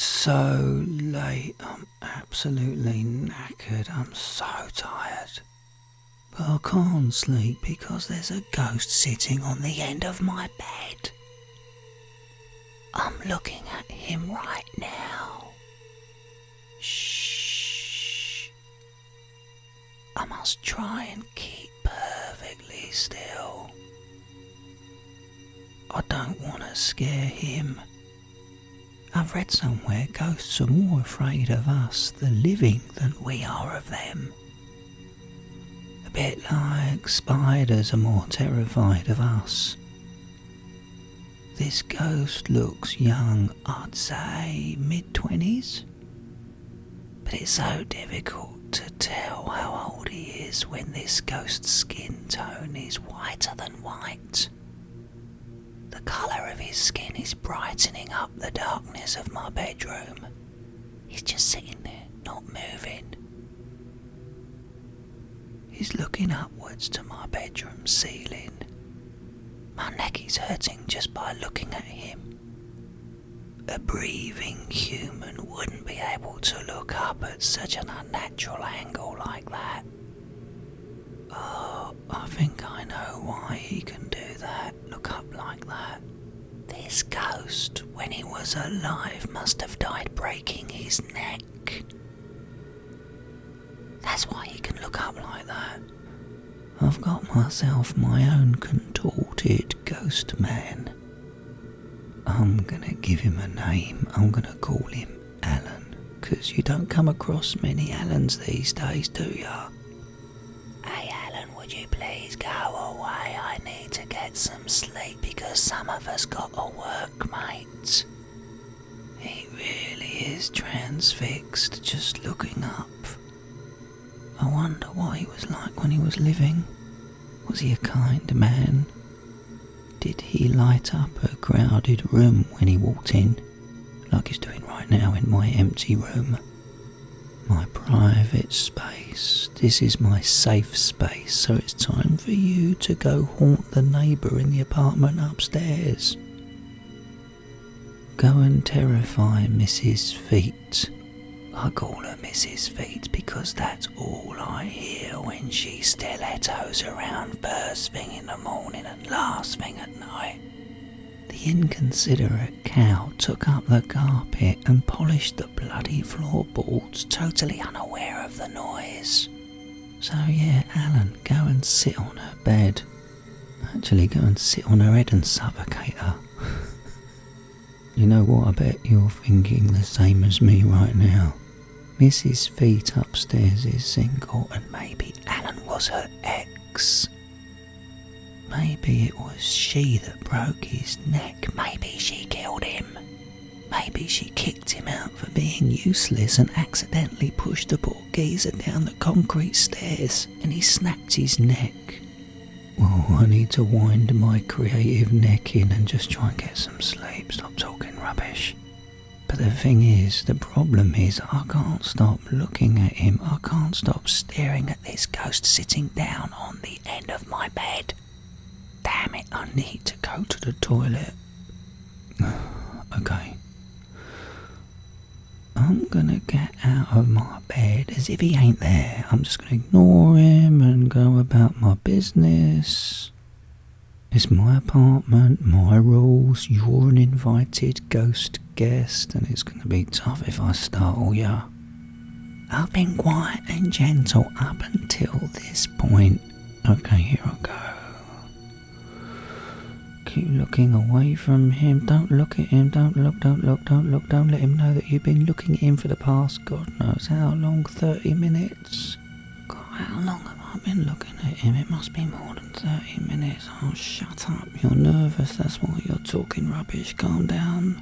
It's so late. I'm absolutely knackered. I'm so tired. But I can't sleep because there's a ghost sitting on the end of my bed. I'm looking at him right now. Shh. I must try and keep perfectly still. I don't want to scare him. I've read somewhere ghosts are more afraid of us, the living, than we are of them. A bit like spiders are more terrified of us. This ghost looks young, I'd say mid-20s. But it's so difficult to tell how old he is when this ghost's skin tone is whiter than white. The colour of his skin is brightening up the darkness of my bedroom. He's just sitting there, not moving. He's looking upwards to my bedroom ceiling. My neck is hurting just by looking at him. A breathing human wouldn't be able to look up at such an unnatural angle like that. Oh, I think I know why he can do that, look up like that. This ghost, when he was alive, must have died breaking his neck. That's why he can look up like that. I've got myself my own contorted ghost man. I'm gonna give him a name. I'm gonna call him Alan, 'cause you don't come across many Alans these days, do ya? Hey Alan, would you please go away? I need to get some sleep because some of us got to work, mate. He really is transfixed just looking up. I wonder what he was like when he was living. Was he a kind man? Did he light up a crowded room when he walked in, like he's doing right now in my empty room? My private space. This is my safe space, so it's time for you to go haunt the neighbour in the apartment upstairs. Go and terrify Mrs. Feet. I call her Mrs. Feet because that's all I hear when she stilettos around first thing in the morning and last thing at night. The inconsiderate cow took up the carpet and polished the bloody floorboards, totally unaware of the noise. So yeah, Alan, go and sit on her bed. Actually, go and sit on her head and suffocate her. You know what, I bet you're thinking the same as me right now. Mrs. Feet upstairs is single and maybe Alan was her ex. Maybe it was she that broke his neck. Maybe she killed him. Maybe she kicked him out for being useless and accidentally pushed the poor geezer down the concrete stairs and he snapped his neck. Well, I need to wind my creative neck in and just try and get some sleep. Stop talking rubbish. But the thing is, the problem is, I can't stop looking at him. I can't stop staring at this ghost sitting down on the end of my bed. Damn it, I need to go to the toilet. Okay. I'm gonna get out of my bed as if he ain't there. I'm just gonna ignore him and go about my business. It's my apartment, my rules. You're an invited ghost guest and it's gonna be tough if I startle ya. I've been quiet and gentle up until this point. Okay, here I go. Keep looking away from him. Don't look at him. Don't look. Don't let him know that you've been looking at him for the past God knows how long, 30 minutes. God, how long have I been looking at him? It must be more than 30 minutes. Oh, shut up. You're nervous. That's why you're talking rubbish. Calm down.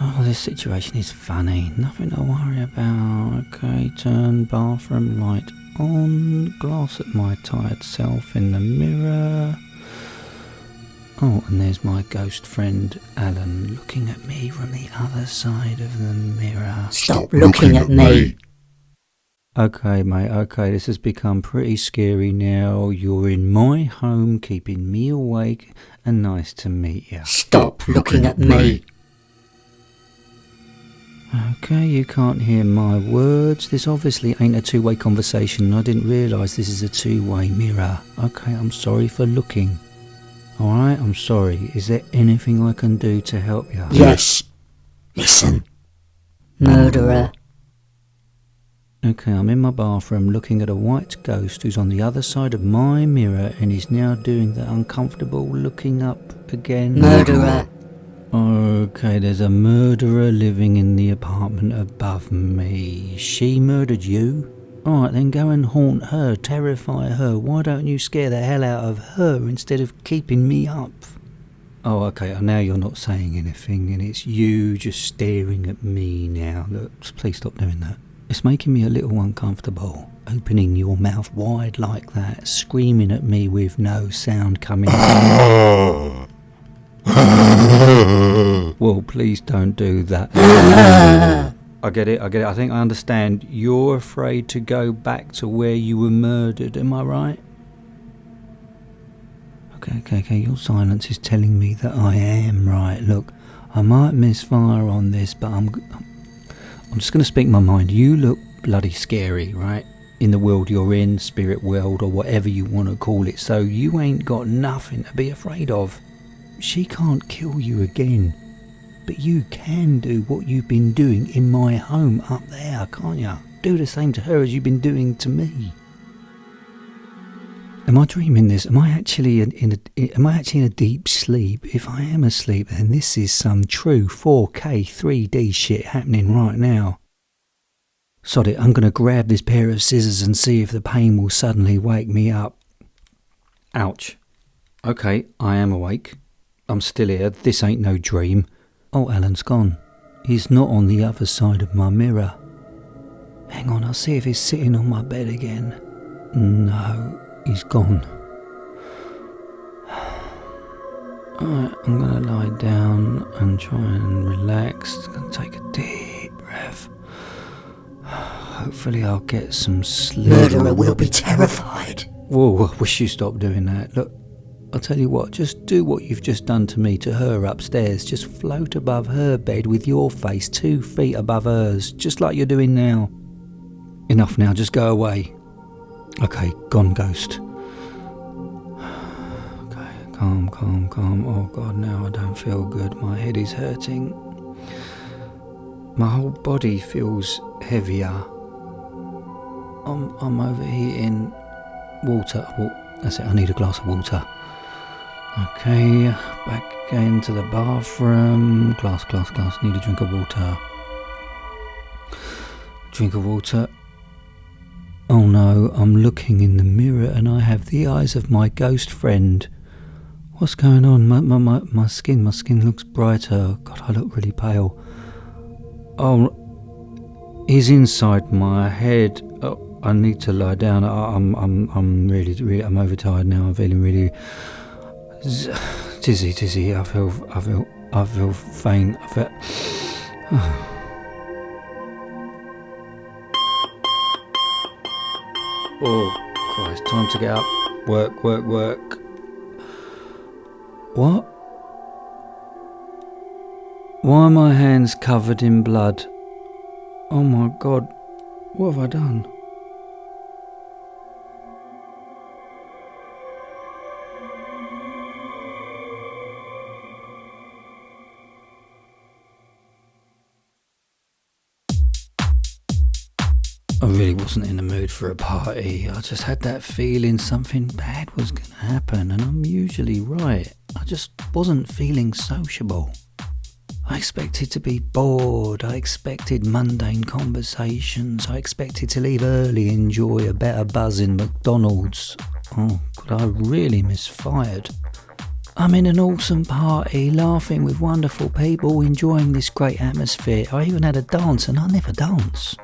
Oh, this situation is funny. Nothing to worry about. Okay, turn bathroom light on. Glass at my tired self in the mirror. Oh, and there's my ghost friend Alan looking at me from the other side of the mirror. Stop looking at me. Okay, mate, okay, this has become pretty scary now. You're in my home, keeping me awake, and nice to meet you. Stop looking at me. Okay, you can't hear my words. This obviously ain't a two-way conversation. I didn't realise this is a two-way mirror. Okay, I'm sorry for looking. Alright, I'm sorry. Is there anything I can do to help you? Yes. Listen. Murderer. Okay, I'm in my bathroom looking at a white ghost who's on the other side of my mirror and is now doing the uncomfortable looking up again. Murderer. Okay, there's a murderer living in the apartment above me. She murdered you? Alright, then go and haunt her, terrify her. Why don't you scare the hell out of her instead of keeping me up? Oh, okay, now you're not saying anything and it's you just staring at me now. Look, please stop doing that. It's making me a little uncomfortable. Opening your mouth wide like that, screaming at me with no sound coming out. Well, please don't do that. I get it. I think I understand. You're afraid to go back to where you were murdered, am I right? Okay. Your silence is telling me that I am right. Look, I might misfire on this, but I'm just going to speak my mind. You look bloody scary, right? In the world you're in, spirit world, or whatever you want to call it. So you ain't got nothing to be afraid of. She can't kill you again, but you can do what you've been doing in my home up there, can't you? Do the same to her as you've been doing to me. Am I dreaming this? Am I actually in a deep sleep? If I am asleep, then this is some true 4K 3D shit happening right now. Sod it, I'm going to grab this pair of scissors and see if the pain will suddenly wake me up. Ouch. Okay, I am awake. I'm still here. This ain't no dream. Oh, Alan's gone. He's not on the other side of my mirror. Hang on, I'll see if he's sitting on my bed again. No, he's gone. Alright, I'm gonna lie down and try and relax. I'm gonna take a deep breath. Hopefully I'll get some sleep. Murderer will be terrified. Whoa, I wish you stopped doing that. Look, I'll tell you what, just do what you've just done to me to her upstairs. Just float above her bed with your face 2 feet above hers, just like you're doing now. Enough now, just go away. Okay, gone ghost. Okay, calm. Oh God, now I don't feel good. My head is hurting. My whole body feels heavier. I'm overheating. Water. That's it, I need a glass of water. Okay, back into the bathroom. Glass. Need a drink of water. Drink of water. Oh no, I'm looking in the mirror and I have the eyes of my ghost friend. What's going on? My skin looks brighter. God, I look really pale. Oh, he's inside my head. Oh, I need to lie down. I'm really, I'm overtired now. I'm feeling really dizzy. I feel faint. Oh Christ! Time to get up. Work. What? Why are my hands covered in blood? Oh my God! What have I done? I really wasn't in the mood for a party. I just had that feeling something bad was going to happen, and I'm usually right. I just wasn't feeling sociable. I expected to be bored. I expected mundane conversations. I expected to leave early, enjoy a better buzz in McDonald's. Oh, God, I really misfired. I'm in an awesome party, laughing with wonderful people, enjoying this great atmosphere. I even had a dance, and I never dance.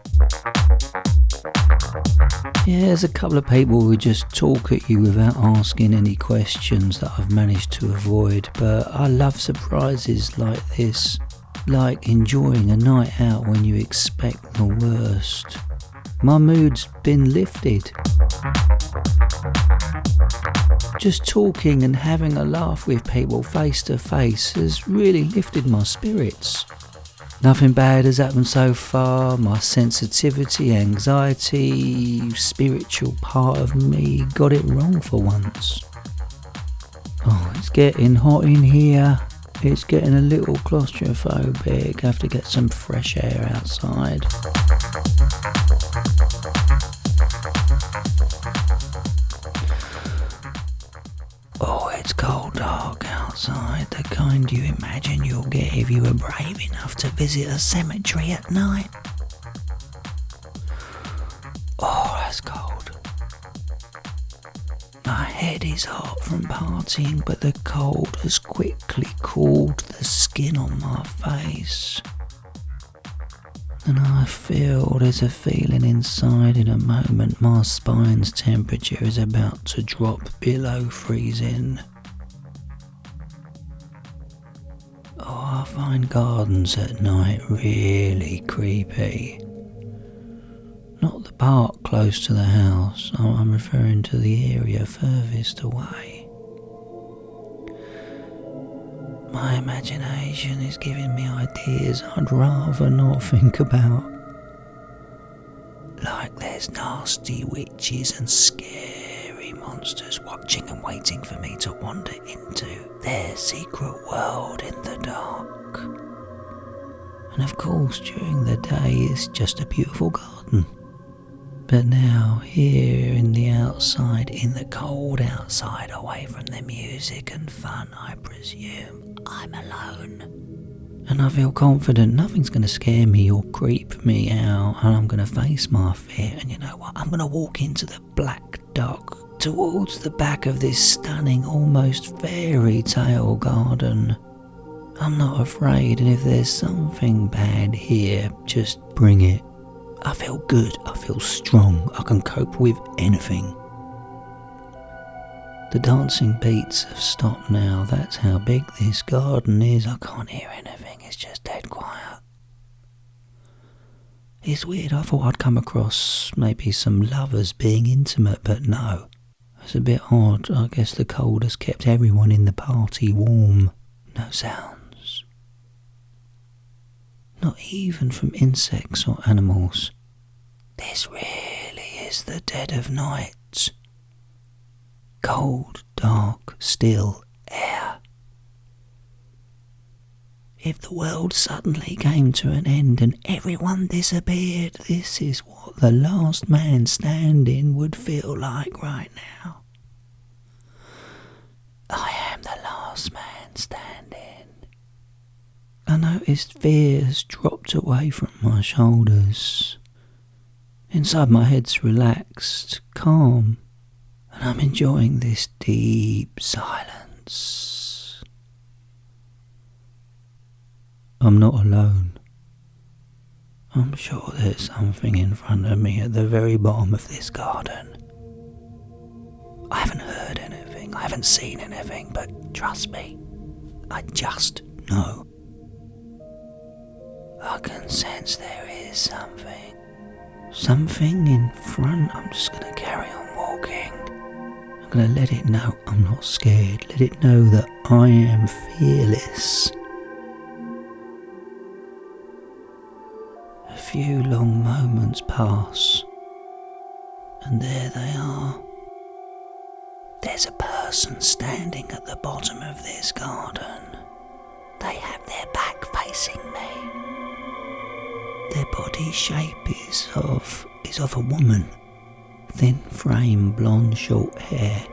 Yeah, there's a couple of people who just talk at you without asking any questions that I've managed to avoid, but I love surprises like this, like enjoying a night out when you expect the worst. My mood's been lifted. Just talking and having a laugh with people face to face has really lifted my spirits. Nothing bad has happened so far. My sensitivity, anxiety, spiritual part of me got it wrong for once. Oh, it's getting hot in here. It's getting a little claustrophobic. I have to get some fresh air outside. Oh, it's cold dark outside, the kind you imagine you'll get if you were brave enough to visit a cemetery at night. Oh, that's cold. My head is hot from partying, but the cold has quickly cooled the skin on my face. And I feel there's a feeling inside in a moment my spine's temperature is about to drop below freezing. Oh, I find gardens at night really creepy. Not the park close to the house, I'm referring to the area furthest away. My imagination is giving me ideas I'd rather not think about. Like there's nasty witches and scary monsters watching and waiting for me to wander into their secret world in the dark. And of course, during the day it's just a beautiful garden. But now, here in the outside, in the cold outside, away from the music and fun, I presume I'm alone. And I feel confident nothing's going to scare me or creep me out, and I'm going to face my fear. And you know what? I'm going to walk into the black dark towards the back of this stunning, almost fairy tale garden. I'm not afraid, and if there's something bad here, just bring it. I feel good, I feel strong, I can cope with anything. The dancing beats have stopped now, that's how big this garden is. I can't hear anything, it's just dead quiet. It's weird, I thought I'd come across maybe some lovers being intimate, but no. It's a bit odd, I guess the cold has kept everyone in the party warm. No sounds. Not even from insects or animals. This really is the dead of night. Cold, dark, still air. If the world suddenly came to an end and everyone disappeared, this is what the last man standing would feel like right now. I am the last man standing. I noticed fear has dropped away from my shoulders. Inside my head's relaxed, calm, and I'm enjoying this deep silence. I'm not alone. I'm sure there's something in front of me at the very bottom of this garden. I haven't heard anything, I haven't seen anything, but trust me, I just know. I can sense there is something. Something in front. I'm just going to carry on walking. I'm going to let it know I'm not scared. Let it know that I am fearless. A few long moments pass. And there they are. There's a person standing at the bottom of this garden. They have their back facing me. Their body shape is of a woman. Thin frame, blonde, short hair.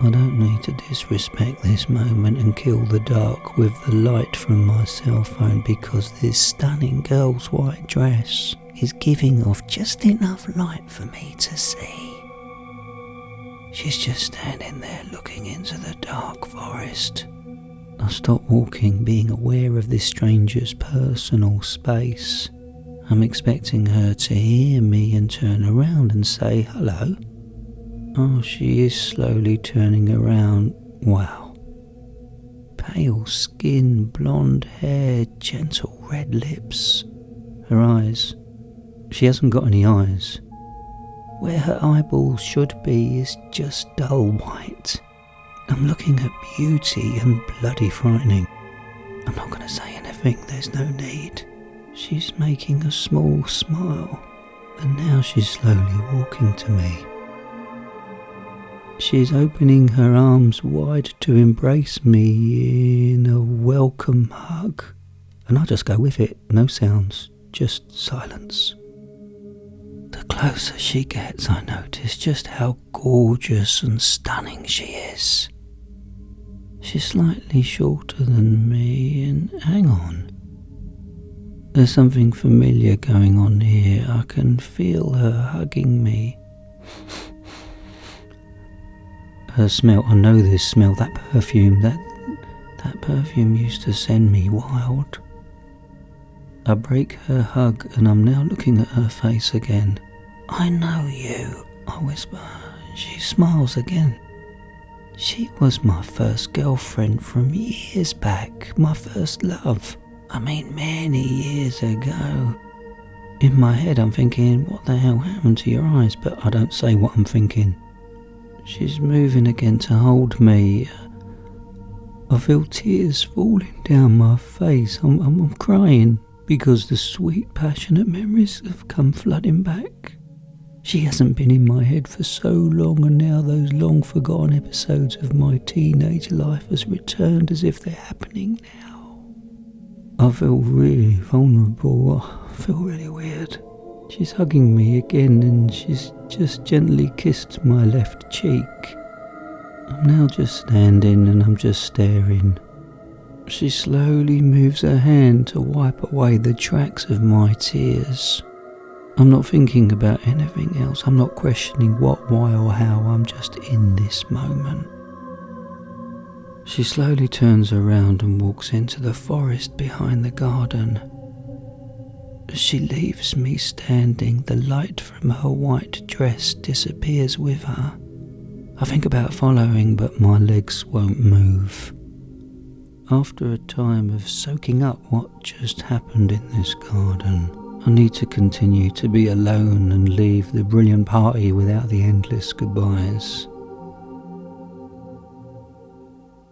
I don't need to disrespect this moment and kill the dark with the light from my cell phone, because this stunning girl's white dress is giving off just enough light for me to see. She's just standing there looking into the dark forest. I stop walking, being aware of this stranger's personal space. I'm expecting her to hear me and turn around and say hello. Oh, she is slowly turning around. Wow. Pale skin, blonde hair, gentle red lips. Her eyes. She hasn't got any eyes. Where her eyeballs should be is just dull white. I'm looking at beauty and bloody frightening. I'm not going to say anything, there's no need. She's making a small smile, and now she's slowly walking to me. She's opening her arms wide to embrace me in a welcome hug, and I just go with it, no sounds, just silence. The closer she gets, I notice just how gorgeous and stunning she is. She's slightly shorter than me, and hang on. There's something familiar going on here. I can feel her hugging me. Her smell, I know this smell, that perfume, that perfume used to send me wild. I break her hug and I'm now looking at her face again. I know you, I whisper. She smiles again. She was my first girlfriend from years back, my first love. I mean, many years ago. In my head I'm thinking, what the hell happened to your eyes? But I don't say what I'm thinking. She's moving again to hold me. I feel tears falling down my face. I'm crying because the sweet, passionate memories have come flooding back. She hasn't been in my head for so long, and now those long forgotten episodes of my teenage life has returned as if they're happening now. I feel really vulnerable. I feel really weird. She's hugging me again and she's just gently kissed my left cheek. I'm now just standing and I'm just staring. She slowly moves her hand to wipe away the tracks of my tears. I'm not thinking about anything else. I'm not questioning what, why or how. I'm just in this moment. She slowly turns around and walks into the forest behind the garden. As she leaves me standing, the light from her white dress disappears with her. I think about following, but my legs won't move. After a time of soaking up what just happened in this garden, I need to continue to be alone and leave the brilliant party without the endless goodbyes.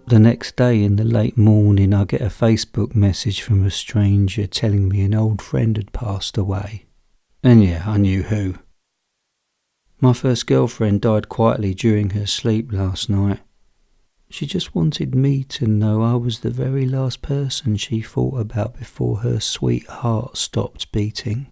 The next day in the late morning, I get a Facebook message from a stranger telling me an old friend had passed away. And yeah, I knew who. My first girlfriend died quietly during her sleep last night. She just wanted me to know I was the very last person she thought about before her sweet heart stopped beating.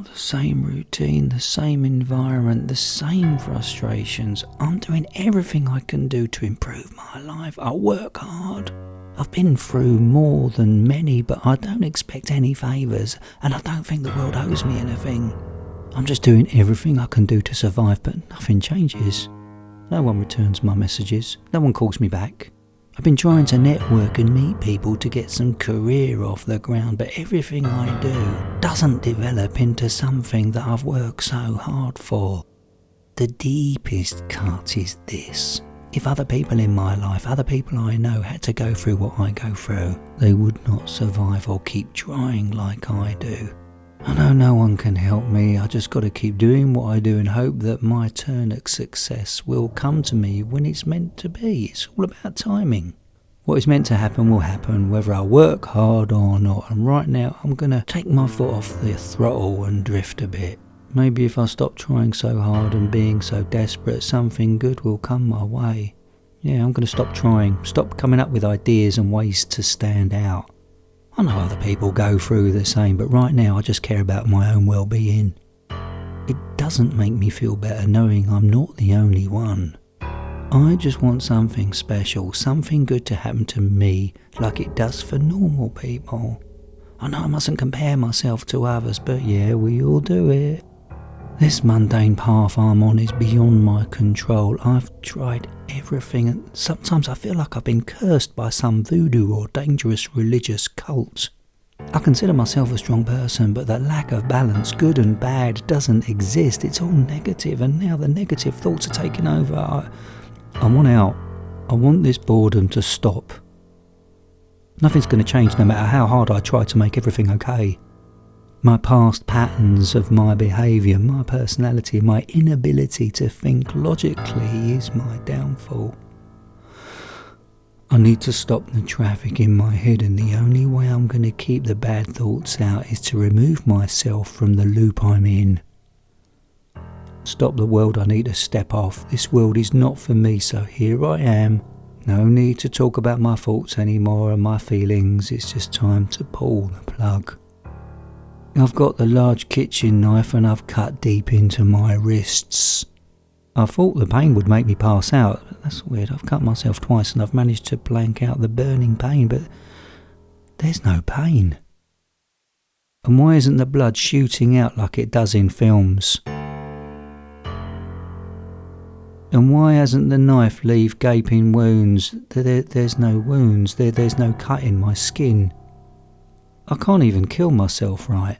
The same routine, the same environment, the same frustrations. I'm doing everything I can do to improve my life. I work hard. I've been through more than many, but I don't expect any favours, and I don't think the world owes me anything. I'm just doing everything I can do to survive, but nothing changes. No one returns my messages. No one calls me back. I've been trying to network and meet people to get some career off the ground, but everything I do doesn't develop into something that I've worked so hard for. The deepest cut is this. If other people in my life, other people I know had to go through what I go through, they would not survive or keep trying like I do. I know no one can help me. I just got to keep doing what I do and hope that my turn at success will come to me when it's meant to be. It's all about timing. What is meant to happen will happen, whether I work hard or not. And right now, I'm going to take my foot off the throttle and drift a bit. Maybe if I stop trying so hard and being so desperate, something good will come my way. Yeah, I'm going to stop trying, stop coming up with ideas and ways to stand out. I know other people go through the same, but right now I just care about my own well-being. It doesn't make me feel better knowing I'm not the only one. I just want something special, something good to happen to me like it does for normal people. I know I mustn't compare myself to others, but yeah, we all do it. This mundane path I'm on is beyond my control. I've tried everything, and sometimes I feel like I've been cursed by some voodoo or dangerous religious cult. I consider myself a strong person, but the lack of balance, good and bad, doesn't exist. It's all negative, and now the negative thoughts are taking over. I want out. I want this boredom to stop. Nothing's going to change no matter how hard I try to make everything okay. My past patterns of my behaviour, my personality, my inability to think logically is my downfall. I need to stop the traffic in my head, and the only way I'm going to keep the bad thoughts out is to remove myself from the loop I'm in. Stop the world, I need to step off. This world is not for me, so here I am. No need to talk about my thoughts anymore and my feelings, it's just time to pull the plug. I've got the large kitchen knife and I've cut deep into my wrists. I thought the pain would make me pass out, but that's weird. I've cut myself twice and I've managed to blank out the burning pain, but there's no pain. And why isn't the blood shooting out like it does in films? And why hasn't the knife leave gaping wounds? There's no wounds, there's no cut in my skin. I can't even kill myself right.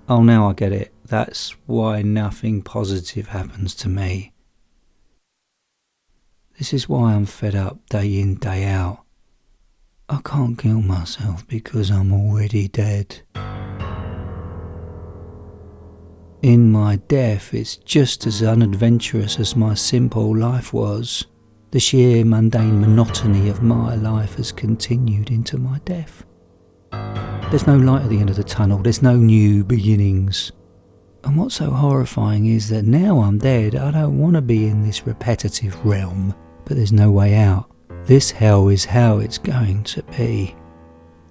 Oh, now I get it. That's why nothing positive happens to me. This is why I'm fed up day in, day out. I can't kill myself because I'm already dead. In my death, it's just as unadventurous as my simple life was. The sheer mundane monotony of my life has continued into my death. There's no light at the end of the tunnel, there's no new beginnings. And what's so horrifying is that now I'm dead, I don't want to be in this repetitive realm, but there's no way out. This hell is how it's going to be.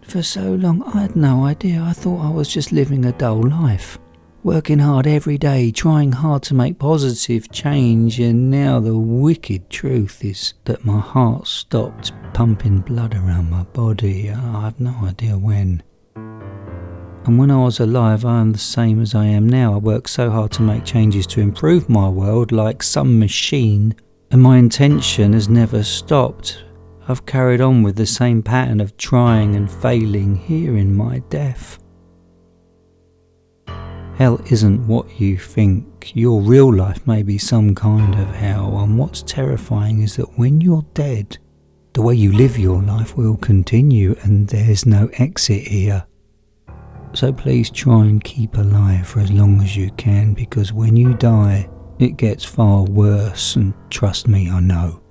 For so long I had no idea. I thought I was just living a dull life. Working hard every day, trying hard to make positive change, and now the wicked truth is that my heart stopped pumping blood around my body. I have no idea when. And when I was alive, I am the same as I am now. I work so hard to make changes to improve my world like some machine, and my intention has never stopped. I've carried on with the same pattern of trying and failing here in my death. Hell isn't what you think. Your real life may be some kind of hell, and what's terrifying is that when you're dead, the way you live your life will continue and there's no exit here. So please try and keep alive for as long as you can, because when you die, it gets far worse, and trust me, I know.